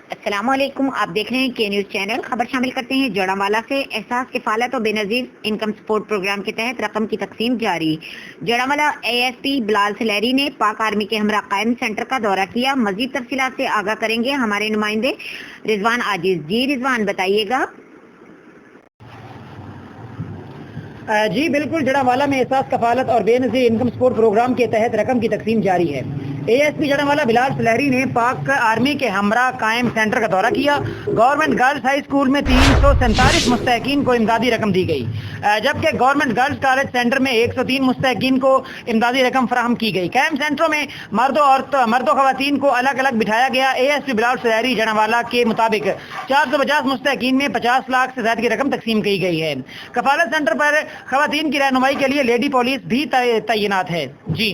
السلام علیکم، آپ دیکھ رہے ہیں کے نیوز چینل۔ خبر شامل کرتے ہیں جڑاموالا سے۔ احساس کفالت و بے نظیر انکم سپورٹ پروگرام کے تحت رقم کی تقسیم جاری۔ جڑاموالا اے ایس پی بلال سلیری نے پاک آرمی کے ہمراہ قائم سینٹر کا دورہ کیا۔ مزید تفصیلات سے آگاہ کریں گے ہمارے نمائندے رضوان عاجز۔ جی رضوان، بتائیے گا۔ جی بالکل، جڑاموالا میں احساس کفالت اور بے نظیر انکم سپورٹ پروگرام کے تحت رقم کی تقسیم جاری ہے۔ اے ایس پی جڑاموالا بلال سلیری نے پاک آرمی کے ہمراہ قائم سینٹر کا دورہ کیا۔ گورنمنٹ گرلز ہائی اسکول میں 347 مستحقین کو امدادی رقم دی گئی، جبکہ گورنمنٹ گرلز کالج سینٹر میں 103 مستحقین کو امدادی رقم فراہم کی گئی۔ قائم سینٹروں میں مرد و خواتین کو الگ الگ بٹھایا گیا۔ اے ایس پی بلال سلیری جڑاموالا کے مطابق 450 مستحقین میں 50 لاکھ سے زیادہ کی رقم تقسیم کی گئی ہے۔ کفالت سینٹر پر خواتین کی رہنمائی کے لیے لیڈی پولیس بھی تعینات ہے۔ جی